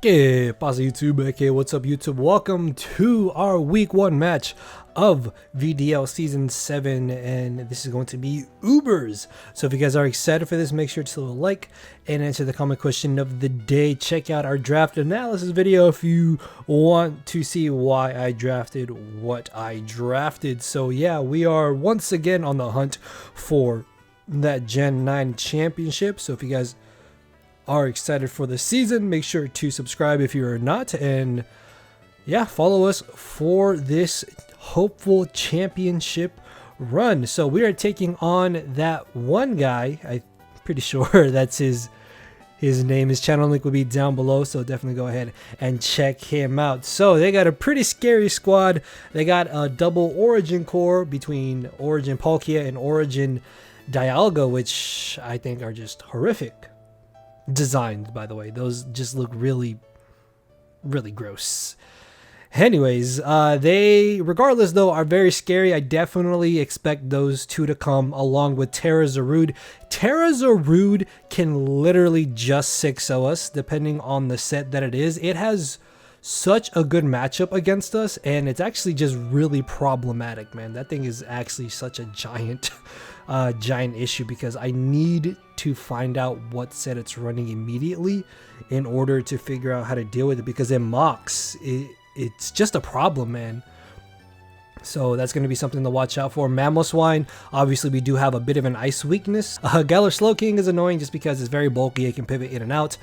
Okay, pause YouTube. Okay, what's up YouTube? Welcome to our week 1 match of VDL season 7, and this is going to be Ubers. So if you guys are excited for this, make sure to leave a like and answer the comment question of the day. Check out our draft analysis video if you want to see why I drafted what I drafted. So yeah, we are once again on the hunt for that Gen 9 championship. So if you guys are excited for the season, make sure to subscribe if you are not, and yeah, follow us for this hopeful championship run. So we are taking on that one guy. I'm pretty sure that's his name. His channel link will be down below, so definitely go ahead and check him out. So they got a pretty scary squad. They got a double origin core between origin Palkia and origin Dialga, which I think are just horrific designs, by the way. Those just look really gross. Anyways, they regardless though are very scary. I definitely expect those two to come along with TERA Dragonites. TERA Dragonites can literally just 6-0 us depending on the set that it is. It has such a good matchup against us, and it's actually just really problematic, man. That thing is actually such a giant issue, because I need to find out what set it's running immediately in order to figure out how to deal with it, because it mocks. It's just a problem, man. So that's going to be something to watch out for. Mamoswine, obviously we do have a bit of an ice weakness. Galar Slowking is annoying just because it's very bulky. It can pivot in and out.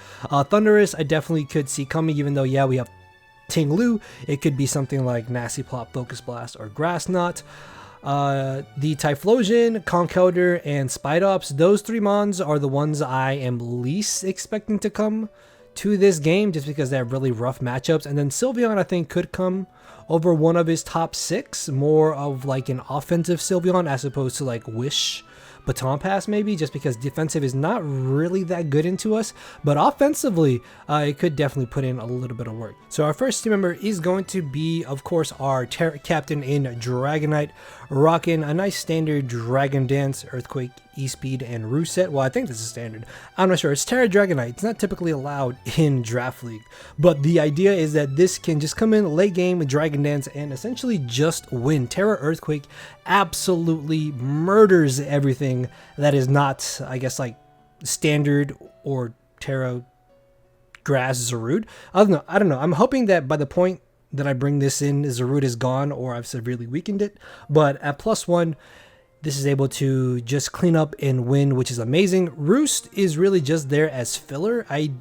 Thunderous, I definitely could see coming, even though, yeah, we have Ting-Lu. It could be something like Nasty Plot, Focus Blast, or Grass Knot. The Typhlosion, Conkeldurr, and Spidops, those 3 mons are the ones I am least expecting to come to this game, just because they have really rough matchups. And then Sylveon, I think, could come over one of his top 6, more of like an offensive Sylveon as opposed to like Wish, Baton Pass maybe, just because defensive is not really that good into us, but offensively it could definitely put in a little bit of work. So our first team member is going to be, of course, our captain in Dragonite, rocking a nice standard Dragon Dance, Earthquake, E-Speed, and Roost set. Well, I think this is standard. I'm not sure. It's TERA Dragonite. It's not typically allowed in Draft League, but the idea is that this can just come in late game with Dragon Dance and essentially just win. TERA Earthquake absolutely murders everything that is not, I guess, like standard or TERA Grass Zarude. I don't know. I'm hoping that by the point that I bring this in, Zarude is gone or I've severely weakened it. But at +1, this is able to just clean up and win, which is amazing. Roost is really just there as filler. I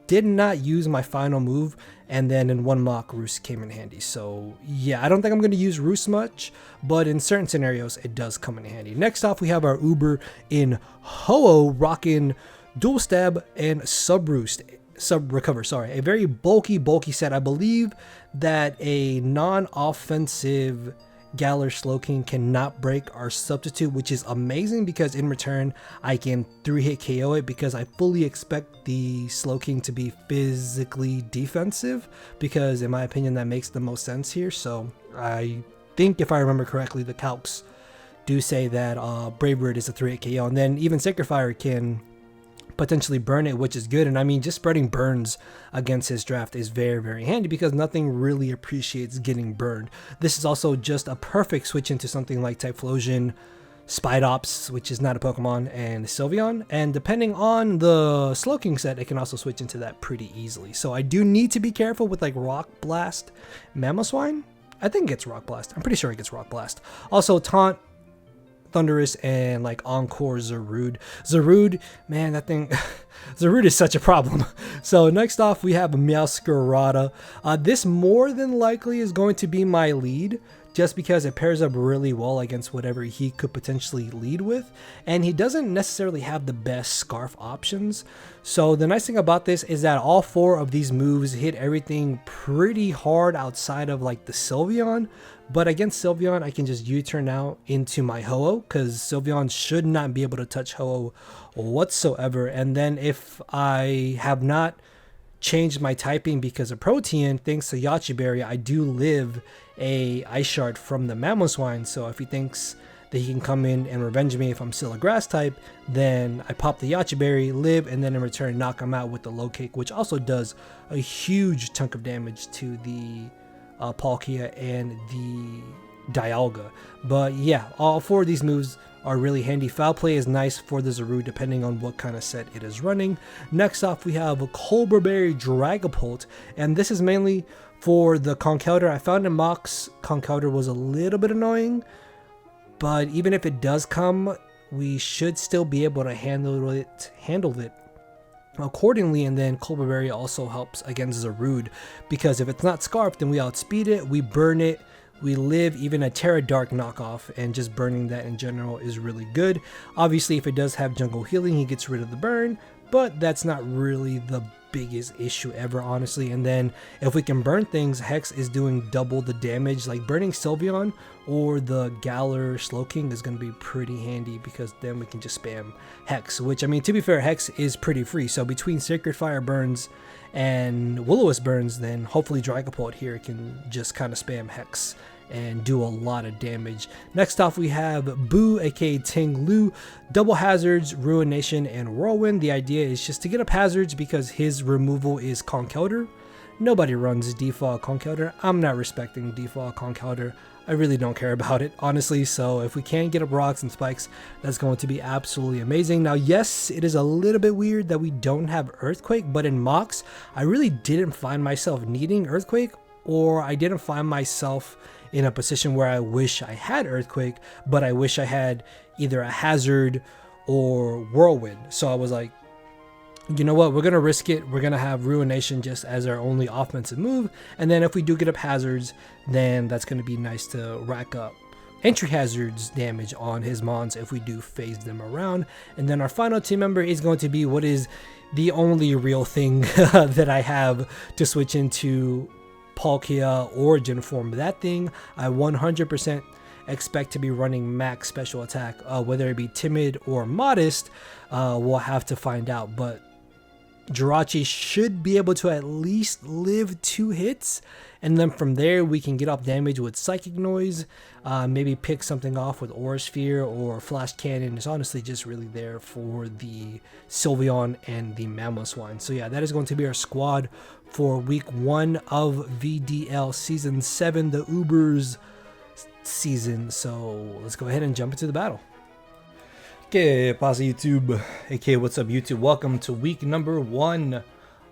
did not use my final move, and then in one mock, Roost came in handy. So yeah, I don't think I'm going to use Roost much, but in certain scenarios, it does come in handy. Next off, we have our Uber in Ho-Oh, rocking Dual Stab and Sub Recover, sorry. A very bulky set. I believe that a non-offensive Galar Slowking cannot break our substitute, which is amazing because in return I can 3-hit KO it, because I fully expect the Slowking to be physically defensive, because in my opinion that makes the most sense here. So I think, if I remember correctly, the calcs do say that Brave Bird is a 3-hit KO, and then even Sacred Fire can potentially burn it, which is good. And I mean, just spreading burns against his draft is very handy, because nothing really appreciates getting burned. This is also just a perfect switch into something like Typhlosion, Spidops, which is not a Pokemon, and Sylveon. And depending on the Slowking set, it can also switch into that pretty easily. So I do need to be careful with like Rock Blast. Mamoswine, I think it gets Rock Blast. I'm pretty sure it gets Rock Blast. Also Taunt, Thunderous, and like Encore Zarude, man, that thing Zarude is such a problem. So next off, we have Meowscarada. This more than likely is going to be my lead, just because it pairs up really well against whatever he could potentially lead with, and he doesn't necessarily have the best Scarf options. So the nice thing about this is that all 4 of these moves hit everything pretty hard outside of like the Sylveon. But against Sylveon, I can just U-turn out into my Ho-Oh, because Sylveon should not be able to touch Ho-Oh whatsoever. And then if I have not changed my typing because of Protean, thanks to Yachi Berry, I do live a Ice Shard from the Mamoswine. So if he thinks that he can come in and revenge me if I'm still a grass type. Then I pop the Yache Berry, live, and then in return knock him out with the low kick, which also does a huge chunk of damage to the Palkia and the Dialga. But yeah, all 4 of these moves are really handy. Foul Play is nice for the Zarude depending on what kind of set it is running. Next off we have a Cobra Berry Dragapult, and this is mainly for the Conkeldurr. I found in Mox Conkeldurr was a little bit annoying, but even if it does come, we should still be able to handle it accordingly. And then Cobra Berry also helps against Zarude, because if it's not Scarf, then we outspeed it, we burn it, we live. Even a Terra Dark knockoff and just burning that in general is really good. Obviously, if it does have jungle healing, he gets rid of the burn, but that's not really the biggest issue ever, honestly. And then if we can burn things, Hex is doing double the damage. Like burning Sylveon or the Galar Slowking is going to be pretty handy, because then we can just spam Hex, which, I mean, to be fair, Hex is pretty free. So between Sacred Fire burns and Will-O-Wisp burns, then hopefully Dragapult here can just kind of spam Hex and do a lot of damage. Next off we have Boo, aka Ting Lu, double hazards, Ruination, and Whirlwind. The idea is just to get up hazards because his removal is Conkeldurr. Nobody runs default Conkeldurr. I'm not respecting default Conkeldurr. I really don't care about it, honestly. So if we can get up rocks and spikes, that's going to be absolutely amazing. Now, yes, it is a little bit weird that we don't have Earthquake, but in Mox, I really didn't find myself needing Earthquake, or I didn't find myself in a position where I wish I had Earthquake, but I wish I had either a Hazard or Whirlwind. So I was like, you know what, we're gonna risk it. We're gonna have Ruination just as our only offensive move, and then if we do get up hazards, then that's gonna be nice to rack up entry hazards damage on his mons if we do phase them around. And then our final team member is going to be what is the only real thing that I have to switch into Palkia Origin form. That thing I 100% expect to be running max special attack, whether it be timid or modest, we'll have to find out. But Jirachi should be able to at least live 2 hits, and then from there we can get up damage with Psychic Noise, maybe pick something off with Aura Sphere or Flash Cannon. It's honestly just really there for the Sylveon and the Mamoswine. So yeah, that is going to be our squad for week 1 of VDL season 7, the Ubers season. So let's go ahead and jump into the battle. Okay, pasa YouTube, aka what's up YouTube, welcome to week number 1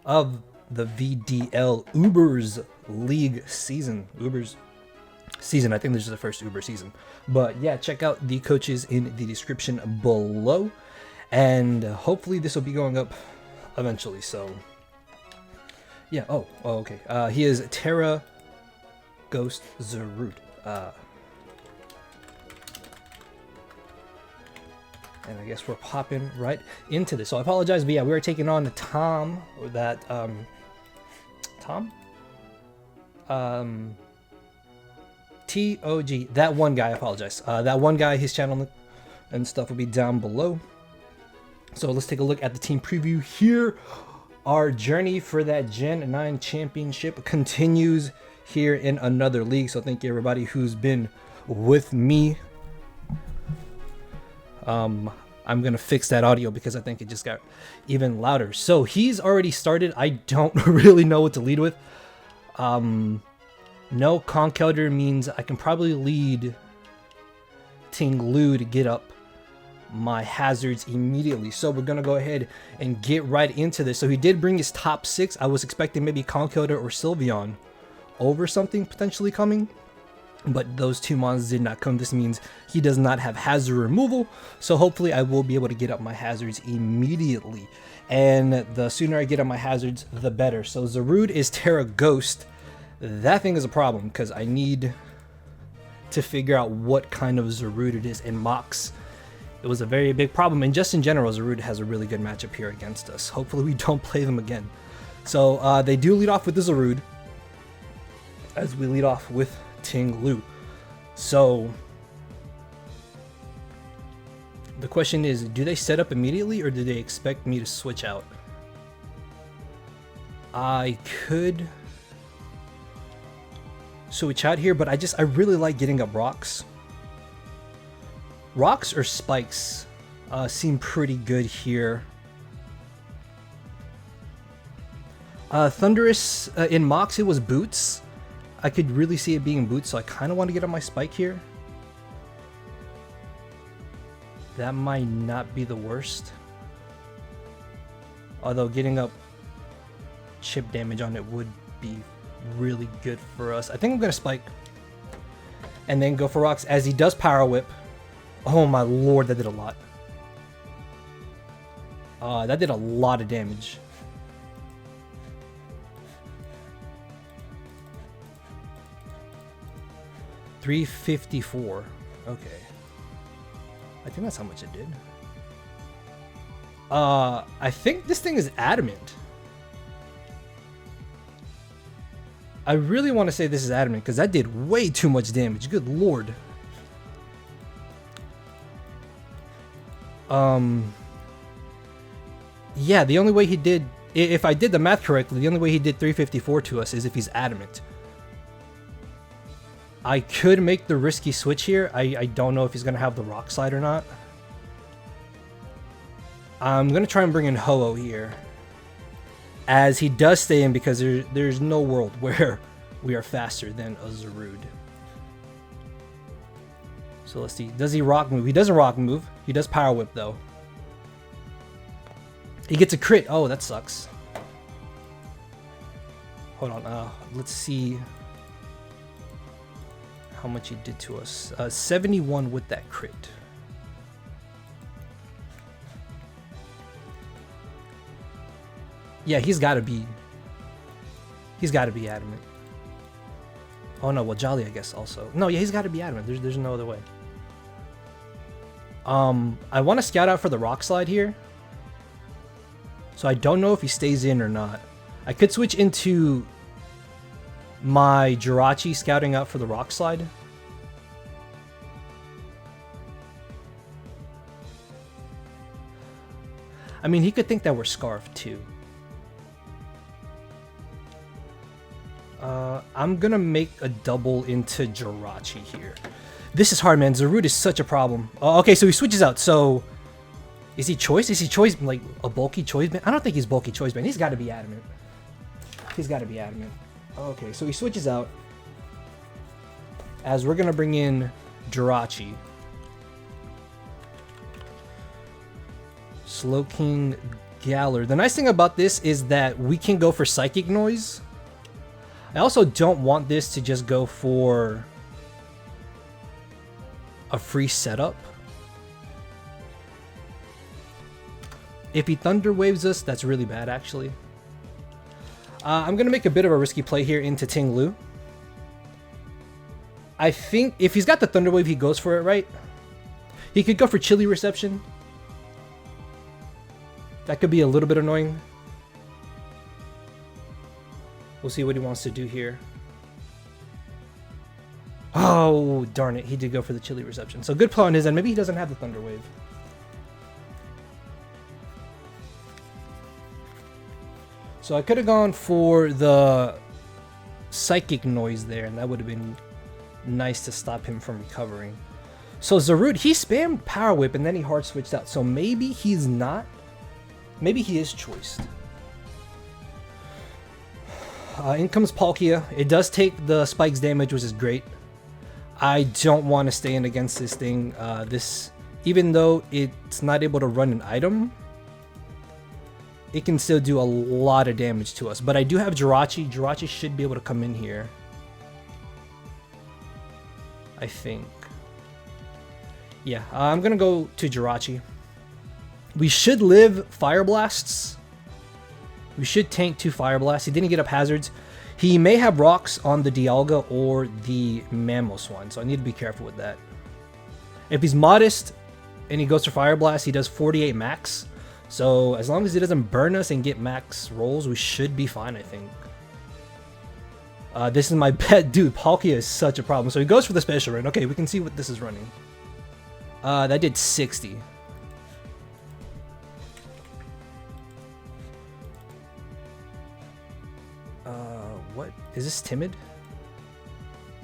of the VDL Ubers League season. Ubers season, I think this is the first Uber season, but yeah, check out the coaches in the description below, and hopefully this will be going up eventually. So yeah, okay, he is Terra Ghost Zarude, and I guess we're popping right into this. So I apologize, but yeah, we are taking on Tom, or that TOG, that one guy. I apologize. That one guy, his channel and stuff will be down below. So let's take a look at the team preview here. Our journey for that Gen 9 championship continues here in another league. So thank you everybody who's been with me. I'm gonna fix that audio because I think it just got even louder. So he's already started. I don't really know what to lead with. No Conkeldurr means I can probably lead Ting Lu to get up my hazards immediately. So we're gonna go ahead and get right into this. So he did bring his top 6. I was expecting maybe Conkeldurr or Sylveon over something potentially coming, but those 2 mons did not come. This means he does not have hazard removal, so hopefully I will be able to get up my hazards immediately, and the sooner I get up my hazards the better. So Zarude is Terra Ghost. That thing is a problem because I need to figure out what kind of Zarude it is. In Mox, it was a very big problem, and just in general, Zarude has a really good matchup here against us. Hopefully we don't play them again. So they do lead off with the Zarude, as we lead off with Ting Lu. So the question is, do they set up immediately or do they expect me to switch out? I could switch out here, but I really like getting up rocks. Rocks or spikes seem pretty good here. Thunderous, in Mox it was boots. I could really see it being boots, so I kind of want to get on my spike here. That might not be the worst. Although getting up chip damage on it would be really good for us. I think I'm going to spike. And then go for rocks as he does power whip. Oh my lord, that did a lot. That did a lot of damage. $354. Okay. I think that's how much it did. I think this thing is adamant. I really want to say this is adamant because that did way too much damage. Good lord. Yeah, the only way he did, if I did the math correctly, the only way he did 354 to us is if he's adamant. I could make the risky switch here. I don't know if he's going to have the rock slide or not. I'm going to try and bring in Ho-Oh here, as he does stay in because there's no world where we are faster than a Zarude. So let's see. Does he rock move? He doesn't rock move. He does power whip though. He gets a crit. Oh, that sucks. Hold on. Let's see how much he did to us. 71 with that crit. Yeah, he's got to be adamant. Oh no, well Jolly I guess also. No, yeah, he's got to be adamant. There's no other way. I want to scout out for the rock slide here. So I don't know if he stays in or not. I could switch into my Jirachi scouting out for the rock slide. I mean, he could think that we're Scarf too. I'm gonna make a double into Jirachi here. This is hard, man. Zarude is such a problem. Okay, so he switches out. So is he choice? Is he choice like a bulky choice band? I don't think he's bulky choice band. He's got to be adamant. He's got to be adamant. Okay, so he switches out as we're gonna bring in Jirachi. Slowking Galar. The nice thing about this is that we can go for Psychic Noise. I also don't want this to just go for a free setup. If he Thunder Waves us, that's really bad actually. I'm going to make a bit of a risky play here into Ting Lu. I think if he's got the Thunder Wave, he goes for it, right? He could go for Chilly Reception. That could be a little bit annoying. We'll see what he wants to do here. Oh, darn it. He did go for the Chilly Reception. So good play on his end. Maybe he doesn't have the Thunder Wave. So I could have gone for the Psychic Noise there, and that would have been nice to stop him from recovering. So Zarude, he spammed Power Whip, and then he hard switched out. So maybe he's not. Maybe he is choiced. In comes Palkia. It does take the spikes damage, which is great. I don't want to stay in against this thing. Even though it's not able to run an item, it can still do a lot of damage to us. But I do have Jirachi. Jirachi should be able to come in here, I think. Yeah, I'm going to go to Jirachi. We should live Fire Blasts. We should tank 2 Fire Blasts. He didn't get up hazards. He may have rocks on the Dialga or the Mamoswine, so I need to be careful with that. If he's modest and he goes for Fire Blast, he does 48 max. So as long as he doesn't burn us and get max rolls, we should be fine, I think. This is my bet. Dude, Palkia is such a problem. So he goes for the special run. Okay, we can see what this is running. That did 60. What? Is this timid?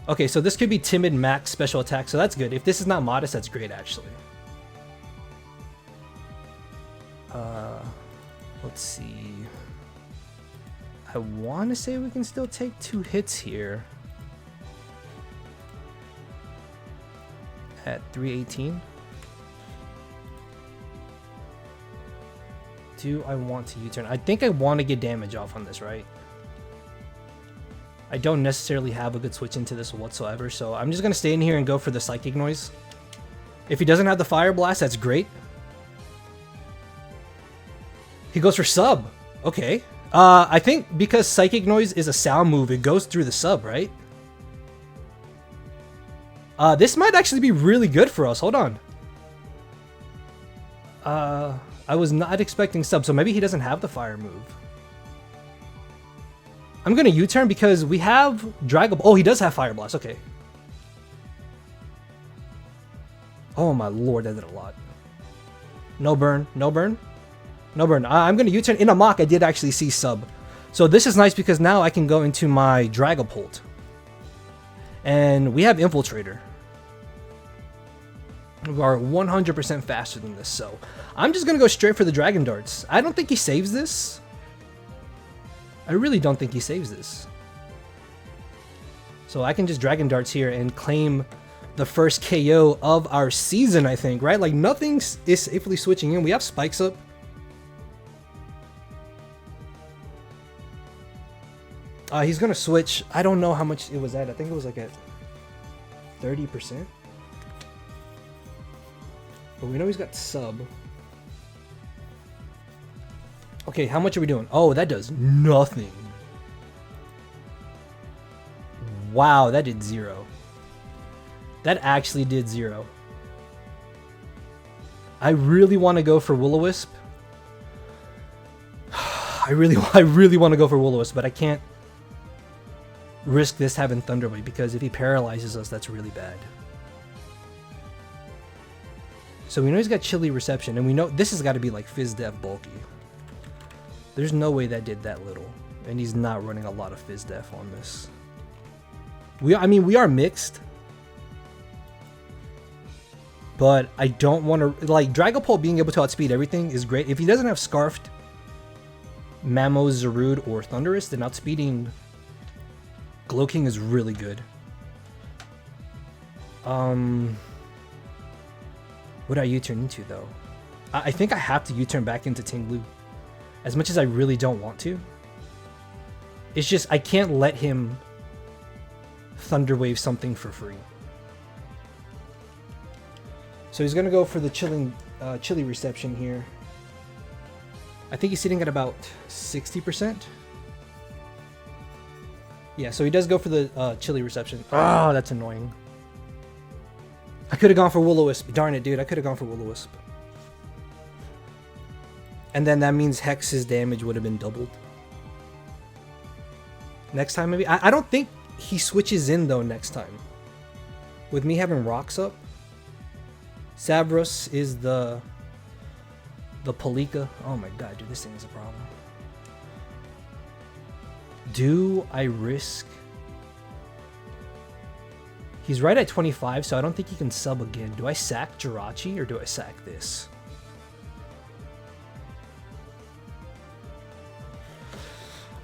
Okay, so this could be timid max special attack, so that's good. If this is not modest, that's great actually. Let's see. I want to say we can still take 2 hits here. At 318. Do I want to U-turn? I think I want to get damage off on this, right? I don't necessarily have a good switch into this whatsoever, so I'm just going to stay in here and go for the Psychic Noise. If he doesn't have the Fire Blast, that's great. He goes for sub. Okay. I think because Psychic Noise is a sound move, it goes through the sub, right? This might actually be really good for us. Hold on. I was not expecting sub, so maybe he doesn't have the fire move. I'm gonna U-turn because we have Dragon... Oh, he does have Fire Blast. Okay. Oh my lord, that did a lot. No burn. No burn. No burn. I'm gonna U-turn. In a mock, I did actually see sub. So this is nice because now I can go into my Dragapult. And we have Infiltrator. We are 100% faster than this, so I'm just gonna go straight for the Dragon Darts. I don't think he saves this. I really don't think he saves this. So I can just Dragon Darts here and claim the first KO of our season, I think, right? Like, nothing is safely switching in. We have Spikes up. He's gonna switch. I don't know how much it was at. I think it was like at 30%. But we know he's got sub. Okay, how much are we doing? Oh, that does nothing. Wow, that did 0. That actually did 0. I really want to go for Will-O-Wisp. I really want to go for Will-O-Wisp, but I can't risk this having Thunder Wave because if he paralyzes us, that's really bad. So we know he's got Chilly Reception, and we know this has got to be like Fizz Def bulky. There's no way that did that little, and he's not running a lot of Fizz Def on this. I mean, we are mixed, but I don't want to like Dragapult being able to outspeed everything is great. If he doesn't have Scarfed, Mamo, Zarude, or Thundurus, then outspeeding Glowking is really good. What do I U-turn into though? I think I have to U-turn back into Tinglu. As much as I really don't want to. It's just I can't let him Thunder Wave something for free. So he's gonna go for the Chilly Reception here. I think he's sitting at about 60%. Yeah, so he does go for the Chilly Reception. Oh, that's annoying. I could have gone for Will-O-Wisp. Darn it, dude. I could have gone for Will-O-Wisp. And then that means Hex's damage would have been doubled. Next time, maybe? I don't think he switches in, though, next time. With me having Rocks up. Savros is the Palika. Oh my god, dude. This thing is a problem. Do I risk... He's right at 25, so I don't think he can sub again. Do I sack Jirachi or do I sack this?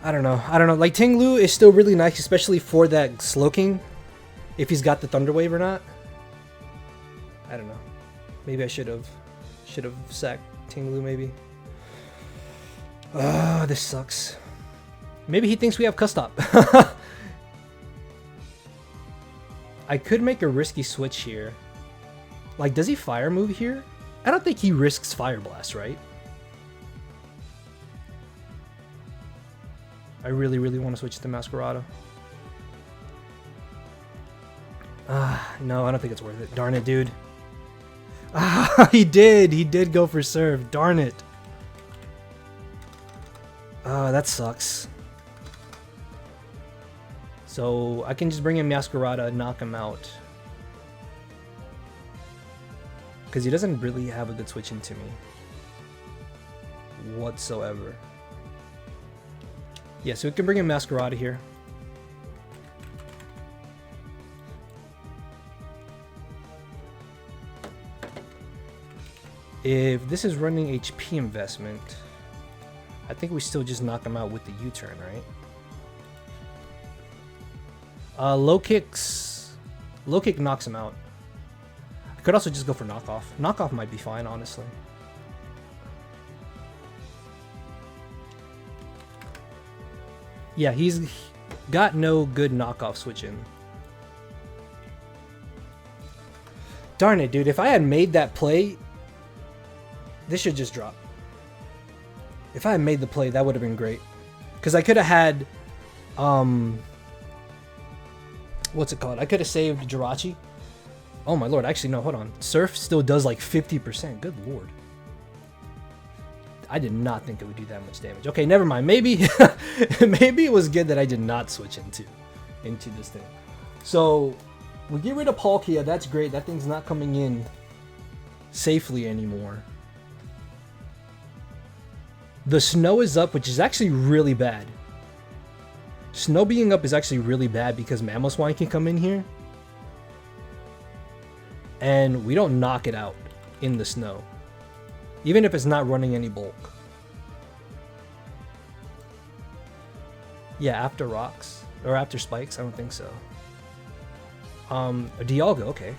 I don't know. I don't know. Like, Tinglu is still really nice, especially for that Slowking. If he's got the Thunder Wave or not. I don't know. Maybe I should have sacked Tinglu, maybe. This sucks. Maybe he thinks we have Custop. I could make a risky switch here. Like, does he Fire move here? I don't think he risks Fire Blast, right? I really want to switch to Masquerada. No, I don't think it's worth it. Darn it, dude. He did go for Serve. Darn it. That sucks. So I can just bring in Masquerada and knock him out. Because he doesn't really have a good switch into me. Whatsoever. Yeah, so we can bring in Masquerada here. If this is running HP investment, I think we still just knock him out with the U-turn, right? Low kick knocks him out. I could also just go for knockoff. Knockoff might be fine, honestly. Yeah, he's got no good knockoff switch in. Darn it, dude. If I had made that play, this should just drop. If I had made the play, that would have been great. Because I could have had... what's it called? I could have saved Jirachi. Oh my lord. Actually, no, hold on. Surf still does like 50%. Good lord. I did not think it would do that much damage. Okay, never mind. Maybe maybe it was good that I did not switch into this thing. So we get rid of Palkia. That's great. That thing's not coming in safely anymore. The snow is up, which is actually really bad. Snow being up is actually really bad because Mamoswine can come in here. And we don't knock it out in the snow. Even if it's not running any bulk. Yeah, after rocks. Or after spikes, I don't think so. Dialga, okay.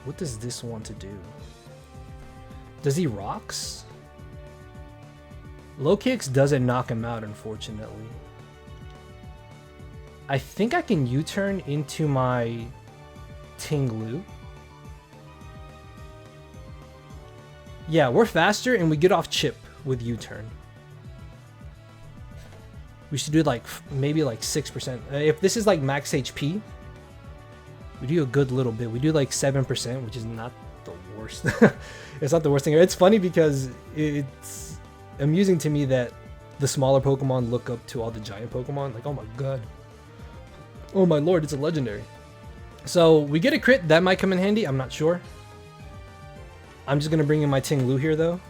What does this want to do? Does he rocks? Low kicks doesn't knock him out, unfortunately. I think I can U-turn into my Tinglu. Yeah, we're faster and we get off chip with U-turn. We should do like maybe like 6%. If this is like max HP, we do a good little bit. We do like 7%, which is not the worst. It's not the worst thing. It's funny because it's amusing to me that the smaller Pokemon look up to all the giant Pokemon. Like, oh my god. Oh my lord, it's a legendary. So we get a crit. That might come in handy. I'm not sure. I'm just going to bring in my Tinglu here, though.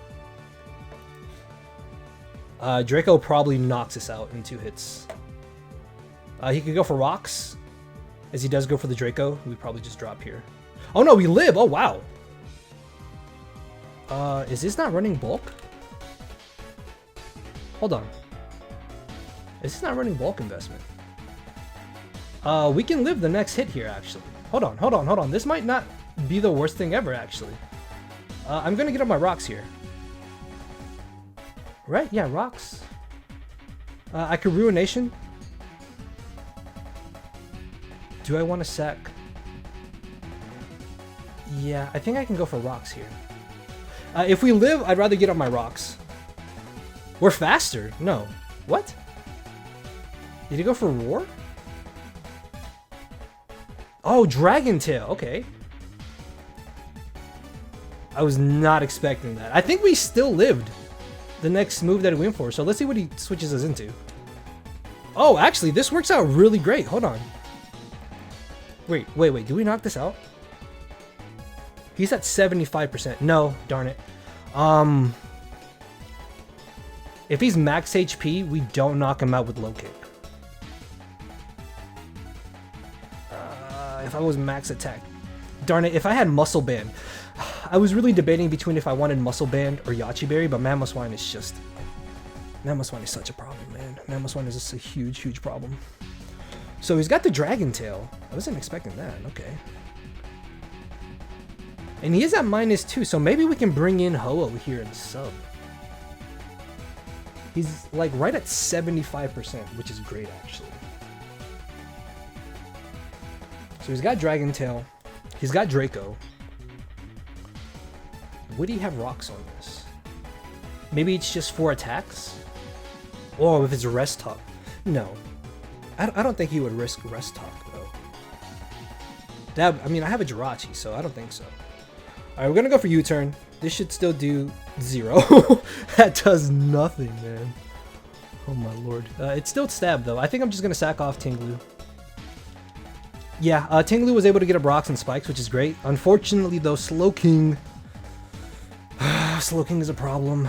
Draco probably knocks us out in 2 hits. He could go for rocks. As he does go for the Draco, we probably just drop here. Oh no, we live! Oh wow! Is this not running bulk? Hold on. Is this not running bulk investment? We can live the next hit here, actually. Hold on. This might not be the worst thing ever, actually. I'm gonna get up my rocks here. Right? Yeah, rocks. I could Ruination. Do I want to sack? Yeah, I think I can go for rocks here. If we live, I'd rather get up my rocks. We're faster. No. What? Did he go for Roar? Oh, Dragon Tail. Okay. I was not expecting that. I think we still lived the next move that he went for. So let's see what he switches us into. Oh, actually, this works out really great. Hold on. Wait. Do we knock this out? He's at 75%. No, darn it. If he's max HP, we don't knock him out with low kick. If I was max attack. Darn it, if I had Muscle Band. I was really debating between if I wanted Muscle Band or Yachi Berry, but Mamoswine is just... Mamoswine is such a problem, man. Mamoswine is just a huge, huge problem. So he's got the Dragon Tail. I wasn't expecting that, okay. And he is at -2, so maybe we can bring in Ho-Oh here in sub. He's like right at 75%, which is great, actually. So he's got Dragon Tail. He's got Draco. Would he have rocks on this? Maybe it's just 4 attacks? Oh, if it's Rest Talk. No. I don't think he would risk Rest Talk, though. I mean, I have a Jirachi, so I don't think so. Alright, we're gonna go for U-turn. This should still do 0. That does nothing, man. Oh my lord. It's still stab, though. I think I'm just gonna sack off Tinglu. Yeah, Tinglu was able to get up rocks and spikes, which is great. Unfortunately, though, Slowking... Slowking is a problem.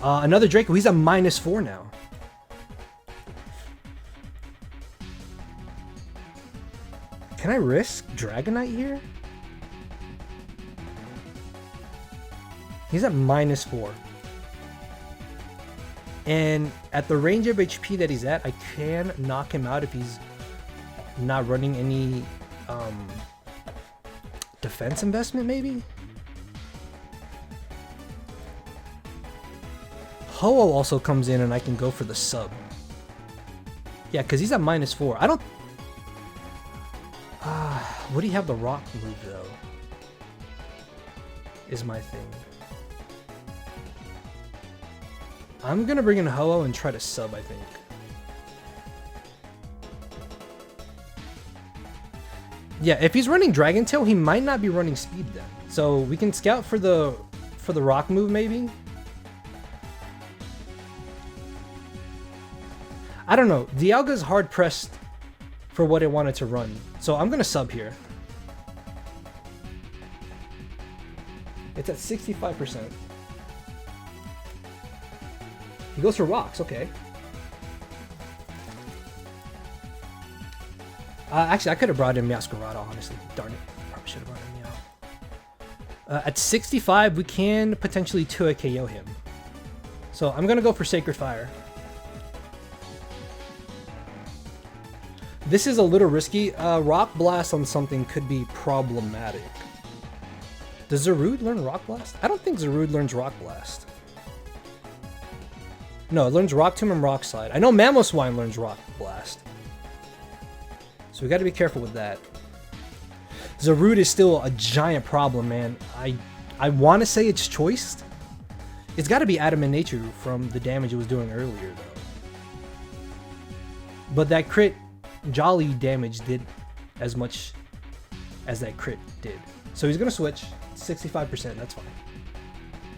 Another Draco. He's at -4 now. Can Can I risk Dragonite here? He's at -4. And at the range of HP that he's at, I can knock him out if he's not running any defense investment, maybe? Ho-Oh also comes in and I can go for the sub. Yeah, because he's at -4. I don't... would he have the rock move, though? Is my thing. I'm going to bring in Ho-Oh and try to sub, I think. Yeah, if he's running Dragon Tail, he might not be running speed then. So we can scout for the rock move, maybe? I don't know. Dialga's hard pressed for what it wanted to run. So I'm going to sub here. It's at 65%. He goes for rocks, okay. Actually, I could have brought in Meowscarada, honestly. Darn it. Probably should have brought in Meow. At 65, we can potentially 2 KO him. So I'm going to go for Sacred Fire. This is a little risky. Rock Blast on something could be problematic. Does Zarude learn Rock Blast? I don't think Zarude learns Rock Blast. No, it learns Rock Tomb and Rock Slide. I know Mamoswine learns Rock Blast. So we got to be careful with that. Zarude is still a giant problem, man. I want to say it's choiced. It's got to be Adamant Nature from the damage it was doing earlier, though. But that crit Jolly damage did as much as that crit did. So he's going to switch. 65%, that's fine.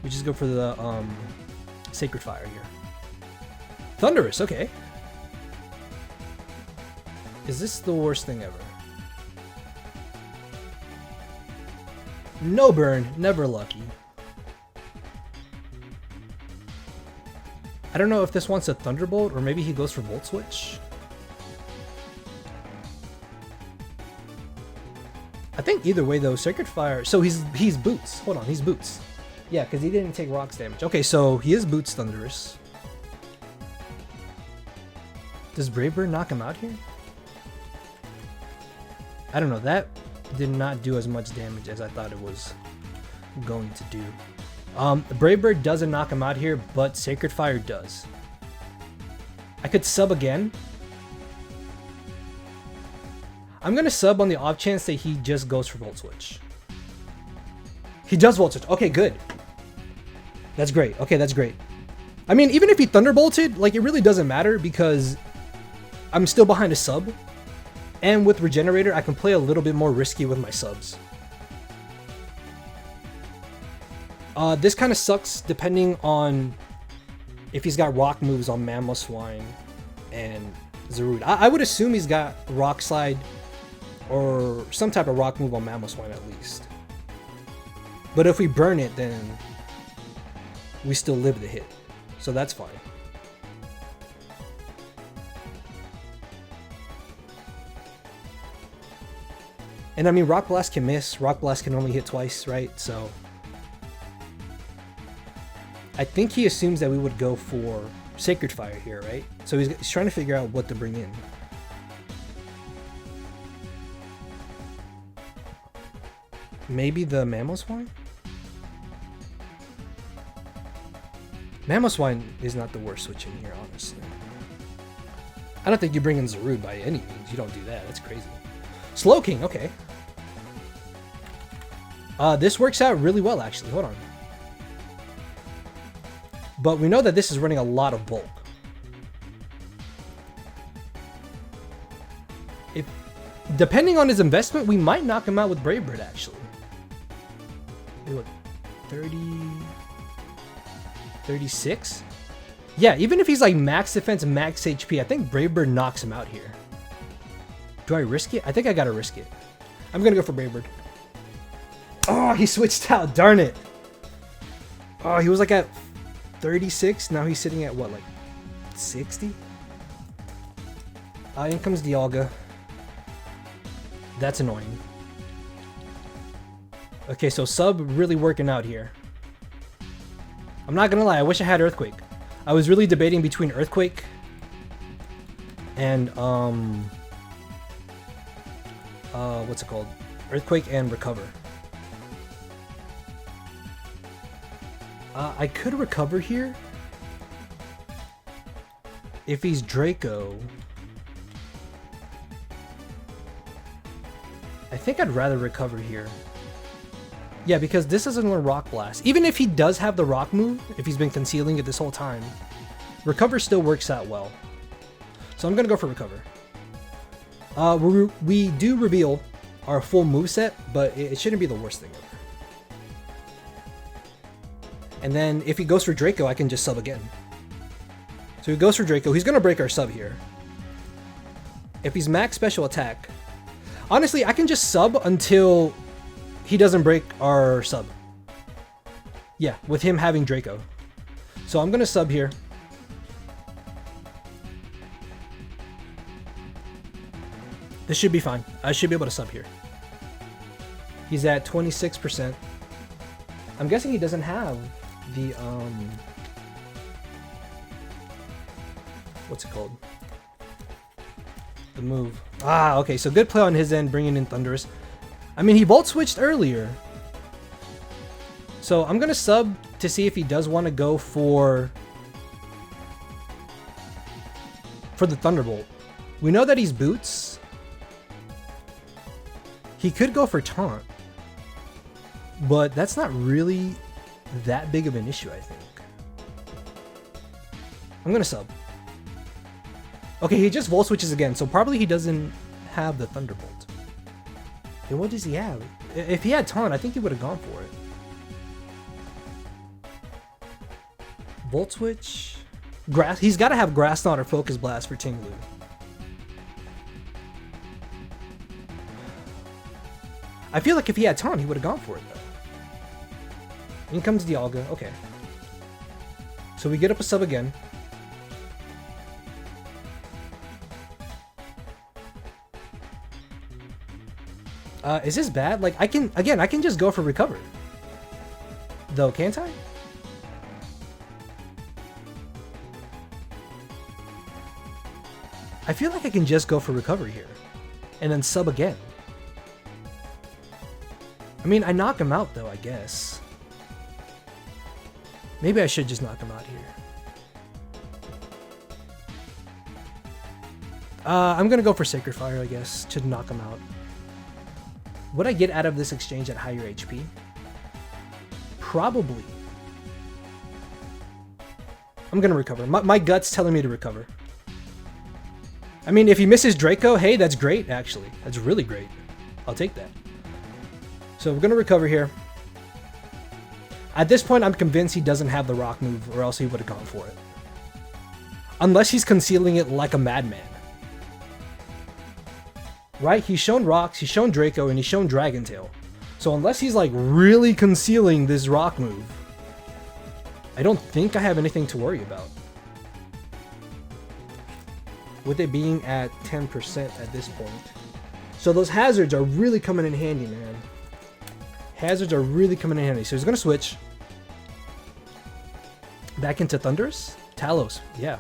We just go for the Sacred Fire here. Thunderous, okay. Is this the worst thing ever? No burn, never lucky. I don't know if this wants a Thunderbolt or maybe he goes for Volt Switch. I think either way though, Sacred Fire. So he's Boots. Hold on, he's Boots. Yeah, because he didn't take rocks damage. Okay, so he is Boots Thunderous. Does Brave Bird knock him out here? I don't know. That did not do as much damage as I thought it was going to do. Brave Bird doesn't knock him out here, but Sacred Fire does. I could sub again. I'm going to sub on the off chance that he just goes for Volt Switch. He does Volt Switch. Okay, good. That's great. Okay, that's great. I mean, even if he Thunderbolted, like, it really doesn't matter because I'm still behind a sub. And with Regenerator, I can play a little bit more risky with my subs. This kind of sucks depending on if he's got rock moves on Mamoswine and Zarude. I would assume he's got Rock Slide or some type of rock move on Mamoswine at least. But if we burn it, then we still live the hit. So that's fine. And I mean, Rock Blast can miss. Rock Blast can only hit twice, right? So I think he assumes that we would go for Sacred Fire here, right? So he's trying to figure out what to bring in. Maybe the Mamoswine? Mamoswine is not the worst switch in here, honestly. I don't think you bring in Zarude by any means. You don't do that. That's crazy. Slowking, okay. This works out really well, actually. Hold on. But we know that this is running a lot of bulk. If, depending on his investment, we might knock him out with Brave Bird, actually. Hey, look, 30... 36? Yeah, even if he's like max defense, max HP, I think Brave Bird knocks him out here. Do I risk it? I think I gotta risk it. I'm gonna go for Brave Bird. Oh, he switched out, darn it. Oh, he was like at 36, now he's sitting at what, like 60? In comes Dialga. That's annoying. Okay, so sub really working out here. I'm not gonna lie, I wish I had Earthquake. I was really debating between Earthquake and what's it called? Earthquake and Recover. I could recover here if he's Draco. I think I'd rather recover here. Yeah, because this doesn't learn Rock Blast. Even if he does have the rock move, if he's been concealing it this whole time, Recover still works out well. So I'm gonna go for Recover. We do reveal our full moveset, but it shouldn't be the worst thing ever. And then if he goes for Draco, I can just sub again. So he goes for Draco. He's gonna break our sub here. If he's max special attack, honestly, I can just sub until he doesn't break our sub. Yeah, with him having Draco. So I'm gonna sub here. This should be fine. I should be able to sub here. He's at 26%. I'm guessing he doesn't have the what's it called? The move. Ah, okay, so good play on his end, bringing in Thunderous. I mean, he Volt Switched earlier. So I'm going to sub to see if he does want to go for the Thunderbolt. We know that he's Boots. He could go for Taunt. But that's not really that big of an issue, I think. I'm going to sub. Okay, he just Volt Switches again, so probably he doesn't have the Thunderbolt. And what does he have? If he had Taunt, I think he would have gone for it. Volt Switch? Grass. He's got to have Grass Knot or Focus Blast for Tinglu. I feel like if he had Taunt, he would have gone for it, though. In comes Dialga. Okay. So we get up a sub again. Is this bad? Like, I can just go for Recover. Though, can't I? I feel like I can just go for Recovery here. And then sub again. I mean, I knock him out, though, I guess. Maybe I should just knock him out here. I'm gonna go for Sacred Fire, I guess, to knock him out. Would I get out of this exchange at higher HP? Probably. I'm gonna recover. My gut's telling me to recover. I mean, if he misses Draco, hey, that's great, actually. That's really great. I'll take that. So we're gonna recover here. At this point, I'm convinced he doesn't have the rock move, or else he would have gone for it. Unless he's concealing it like a madman. Right? He's shown rocks, he's shown Draco, and he's shown Dragon Tail. So unless he's like really concealing this rock move, I don't think I have anything to worry about. With it being at 10% at this point. So those hazards are really coming in handy, man. Hazards are really coming in handy. So he's going to switch. Back into Thunderous? Talos, yeah.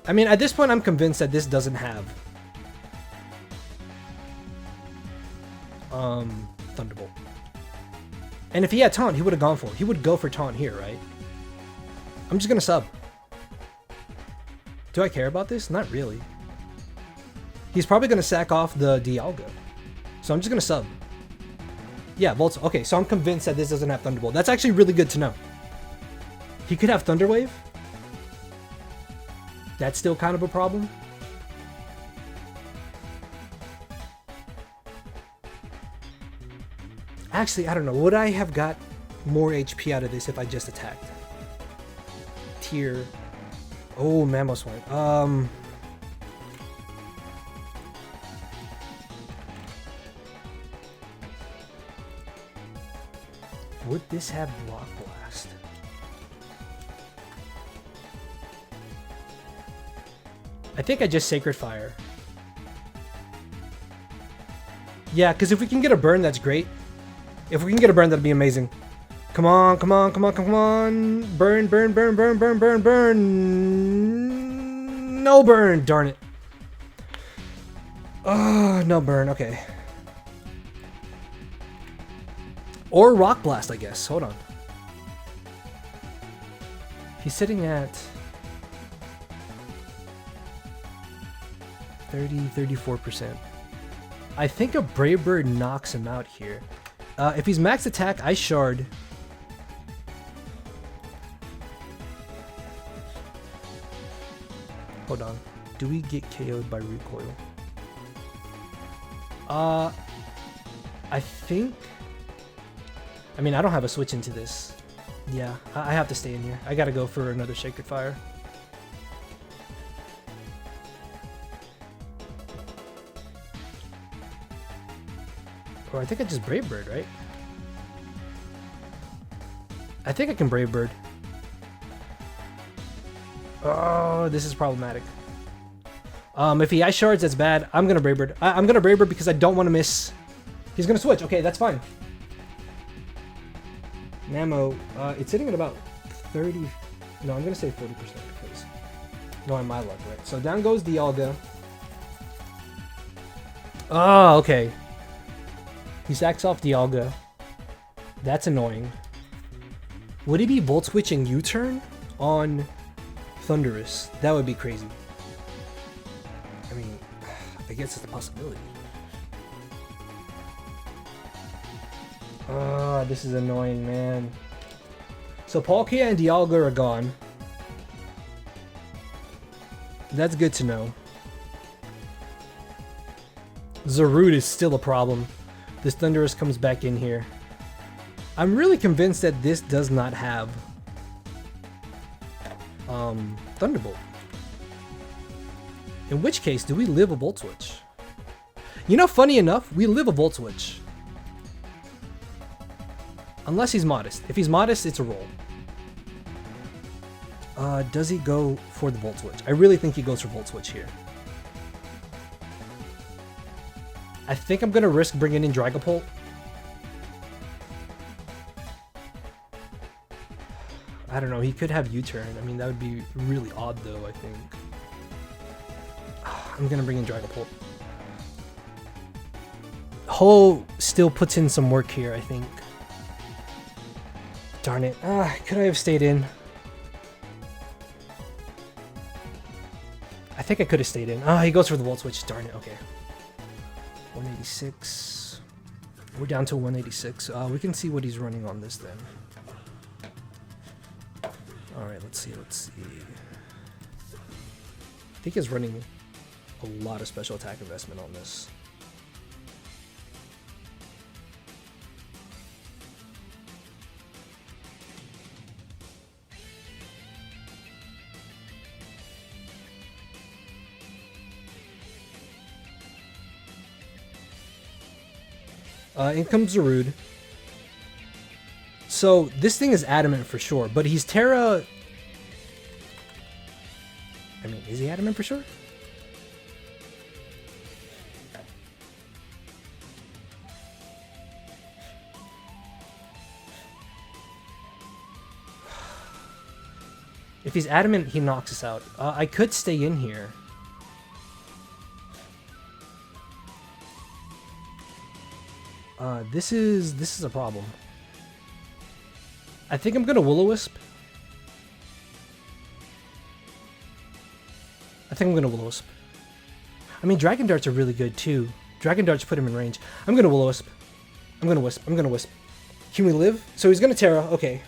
I mean, at this point, I'm convinced that this doesn't have Thunderbolt. And if he had Taunt, he would have gone for it. He would go for Taunt here, right? I'm just going to sub. Do I care about this? Not really. He's probably going to sack off the Dialga. So I'm just going to sub. Yeah, Volts. Okay, so I'm convinced that this doesn't have Thunderbolt. That's actually really good to know. He could have Thunder Wave. That's still kind of a problem. Actually, I don't know. Would I have got more HP out of this if I just attacked? Tier. Oh, Mamoswine. Would this have Block Blast? I think I just Sacred Fire. Yeah, because if we can get a burn, that's great. If we can get a burn, that'd be amazing. Come on, come on, come on, come on. Burn, burn, burn, burn, burn, burn, burn. No burn, darn it. Oh, no burn, okay. Or Rock Blast, I guess. Hold on. He's sitting at 34%. I think a Brave Bird knocks him out here. If he's max attack, Ice Shard. Hold on. Do we get KO'd by recoil? I think... I mean, I don't have a switch into this. Yeah, I have to stay in here. I gotta go for another Sacred Fire. Or I think I just Brave Bird, right? I think I can Brave Bird. Oh, this is problematic. If he Ice Shards, that's bad. I'm gonna Brave Bird. I'm gonna Brave Bird because I don't want to miss. He's gonna switch. Okay, that's fine. Namo, it's sitting at about 30. No, I'm gonna say 40% because knowing my luck, right? So down goes Dialga. Oh, okay. He sacks off Dialga. That's annoying. Would he be Volt Switching U-turn on Thundurus? That would be crazy. I mean, I guess it's a possibility. Ah, this is annoying, man. So Palkia and Dialga are gone. That's good to know. Zarude is still a problem. This Thundurus comes back in here. I'm really convinced that this does not have Thunderbolt. In which case, do we live a Volt Switch? You know, funny enough, we live a Volt Switch. Unless he's modest. If he's modest, it's a roll. Does he go for the Volt Switch? I really think he goes for Volt Switch here. I think I'm going to risk bringing in Dragapult. I don't know. He could have U-turn. I mean, that would be really odd, though, I think. I'm going to bring in Dragapult. Ho still puts in some work here, I think. Darn it. Could I have stayed in? I think I could have stayed in. He goes for the Volt Switch. Darn it. Okay. 186. We're down to 186. We can see what he's running on this then. Alright, let's see. I think he's running a lot of special attack investment on this. In comes Zarude. So this thing is adamant for sure, but he's Terra. I mean, is he adamant for sure? If he's adamant, he knocks us out. I could stay in here. This is a problem. I think I'm gonna Will-O-Wisp. I mean, Dragon Darts are really good too. Dragon Darts put him in range. I'm gonna Will-O-Wisp. I'm gonna Wisp. Can we live? So he's gonna Terra, okay.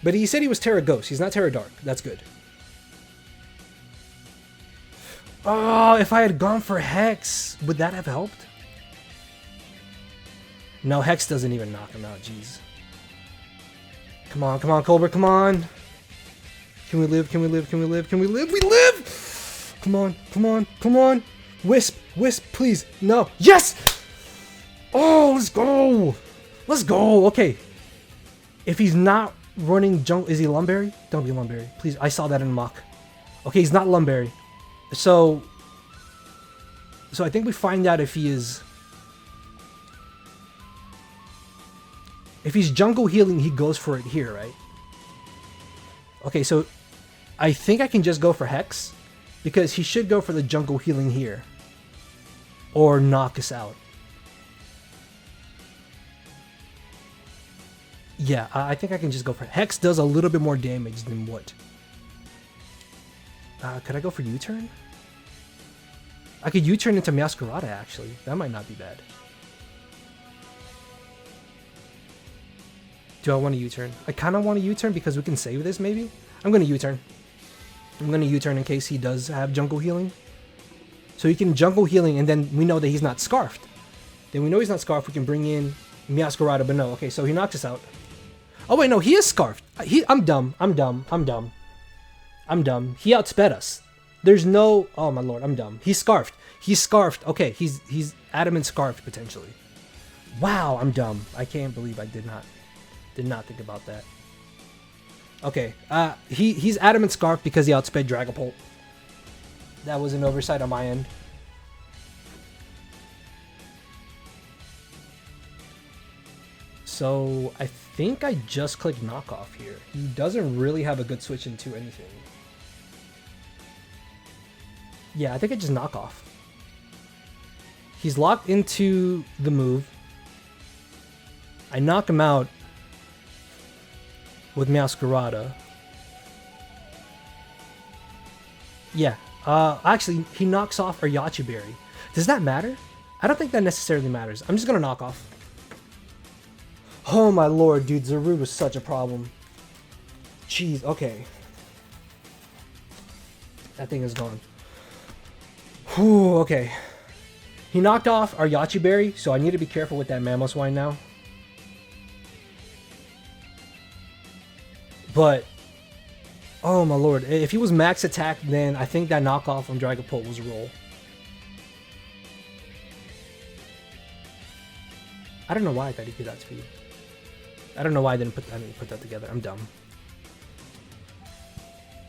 But he said he was Terra Ghost. He's not Terra Dark. That's good. Oh, if I had gone for Hex, would that have helped? No, Hex doesn't even knock him out, jeez. Come on, Colbert, come on! Can we live? We live! Come on! Wisp, please! No! Yes! Oh, let's go! Okay. If he's not running jungle, is he Lumberry? Don't be Lumberry. Please, I saw that in mock. Okay, he's not Lumberry. So So I think we find out if he is... If he's jungle healing, he goes for it here, right? Okay, so I think I can just go for Hex, because he should go for the jungle healing here. Or knock us out. Yeah, I think I can just go for it. Hex does a little bit more damage than what? Could I go for U-turn? I could U-turn into Masquerada, actually. That might not be bad. Do I want to U-turn? I kind of want to U-turn because we can save this, maybe? I'm going to U-turn. I'm going to U-turn in case he does have jungle healing. So he can jungle healing, and then we know that he's not Scarfed. Then we know he's not Scarfed. We can bring in Masquerada, but no. Okay, so he knocks us out. Oh, wait, no. He is Scarfed. I'm dumb. I'm dumb. I'm dumb. I'm dumb. He outsped us. There's no... Oh, my lord. I'm dumb. He's Scarfed. He's Scarfed. Okay, he's Adamant Scarfed, potentially. Wow, I'm dumb. I can't believe I did not think about that. Okay, he's Adamant Scarf because he outsped Dragapult. That was an oversight on my end. So I think I just clicked knockoff here. He doesn't really have a good switch into anything. Yeah, I think I just knock off. He's locked into the move. I knock him out with Masquerada. Yeah. Actually, he knocks off our Yachi Berry. Does that matter? I don't think that necessarily matters. I'm just gonna knock off. Oh my lord, dude. Zarude was such a problem. Jeez, okay. That thing is gone. Whew, okay. He knocked off our Yachi Berry, so I need to be careful with that Mamoswine now. But, oh my lord, if he was max attack, then I think that knockoff on Dragapult was a roll. I don't know why I thought he could outspeed. I don't know why I didn't put that together. I'm dumb.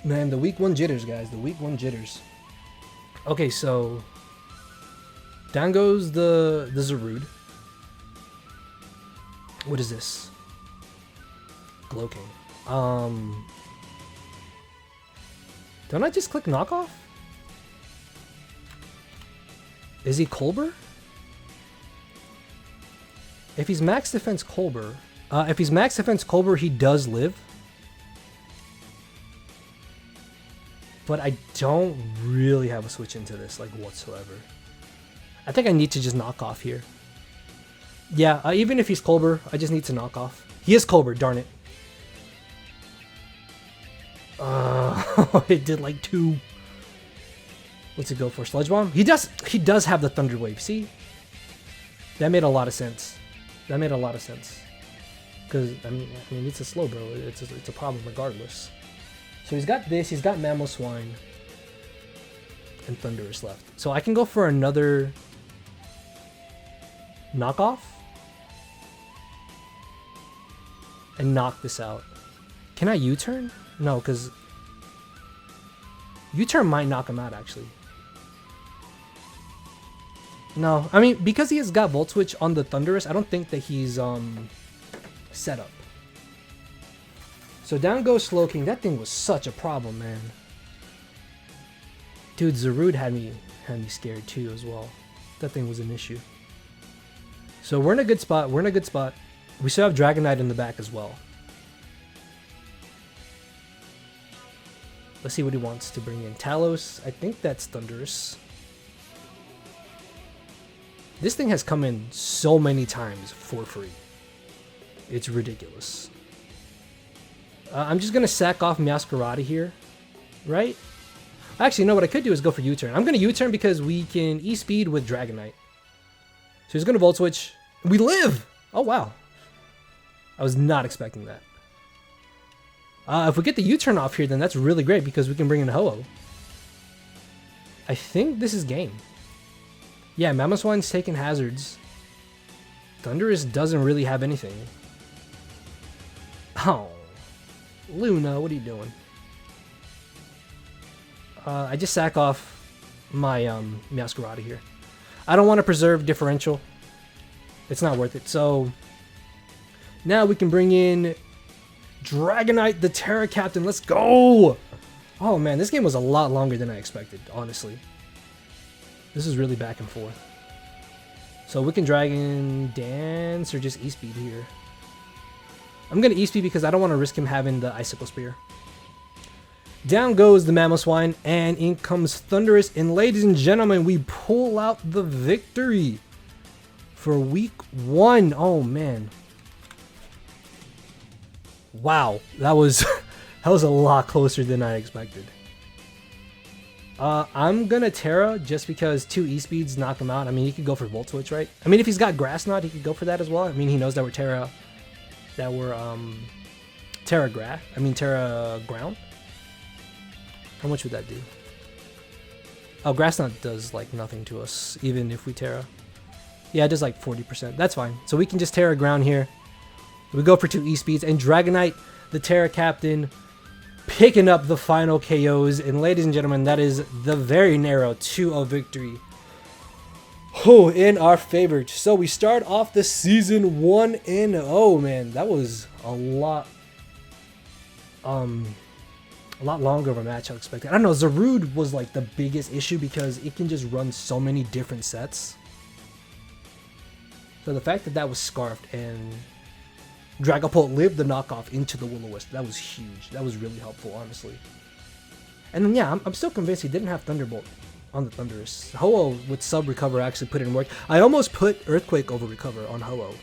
Man, the week 1 jitters, guys. The week 1 jitters. Okay, so down goes the Zarude. What is this? Glowking. Don't I just click knockoff? Is he Colbur? If he's max defense Colbur, he does live. But I don't really have a switch into this, like, whatsoever. I think I need to just knock off here. Yeah, even if he's Colbur, I just need to knock off. He is Colbur, darn it. It did like 2. What's it go for? Sludge Bomb? He does have the Thunder Wave. See? That made a lot of sense. That made a lot of sense. Because, I mean, it's a slow, bro. It's a problem regardless. So he's got this. He's got Mamoswine. And Thundurus left. So I can go for another knockoff. And knock this out. Can I U-turn? No, because U-turn might knock him out, actually. No, I mean, because he has got Volt Switch on the Thundurus, I don't think that he's set up. So down goes Slowking. That thing was such a problem, man. Dude, Zarude had me scared too as well. That thing was an issue. So we're in a good spot. We're in a good spot. We still have Dragonite in the back as well. Let's see what he wants to bring in. Talos. I think that's Thundurus. This thing has come in so many times for free. It's ridiculous. I'm just going to sack off Masquerada here. Right? Actually, no, what I could do is go for U-turn. I'm going to U-turn because we can E-speed with Dragonite. So he's going to Volt Switch. We live! Oh, wow. I was not expecting that. If we get the U-turn off here, then that's really great because we can bring in Ho-Oh. I think this is game. Yeah, Mamoswine's taking hazards. Thundurus doesn't really have anything. Oh. Luna, what are you doing? I just sack off my Masquerada here. I don't want to preserve differential. It's not worth it. So now we can bring in Dragonite, the Terra Captain. Let's go! Oh man, this game was a lot longer than I expected, honestly. This is really back and forth. So we can Dragon Dance or just E-Speed here. I'm going to E-Speed because I don't want to risk him having the Icicle Spear. Down goes the Mamoswine, and in comes Thundurus. And ladies and gentlemen, we pull out the victory for week 1. Oh man. Wow, that was that was a lot closer than I expected. I'm gonna Terra just because 2 E-Speeds knock him out. I mean, he could go for Volt Switch, right? I mean, if he's got Grass Knot, he could go for that as well. I mean, he knows that we're Terra Ground. How much would that do? Oh, Grass Knot does like nothing to us, even if we Terra. Yeah, it does like 40%. That's fine. So we can just Terra Ground here. We go for 2 E-Speeds, and Dragonite, the Terra Captain, picking up the final KOs. And ladies and gentlemen, that is the very narrow 2-0 victory. Oh, in our favor. So we start off the season 1-0, man. That was a lot longer of a match I expected. I don't know, Zarude was like the biggest issue because it can just run so many different sets. So the fact that that was scarfed and Dragapult lived the knockoff into the Will-O-Wisp, that was huge. That was really helpful, honestly. And then, yeah, I'm still convinced he didn't have Thunderbolt on the Thundurus. Ho-Oh with sub Recover actually put in work. I almost put Earthquake over Recover on Ho-Oh.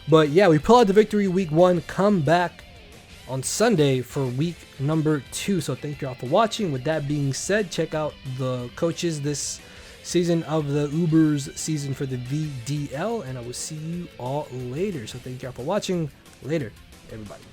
But yeah, we pull out the victory week 1, come back on Sunday for week number 2. So thank you all for watching. With that being said, check out the coaches this season of the Ubers season for the VDL, and I will see you all later. So thank you all for watching. Later, everybody.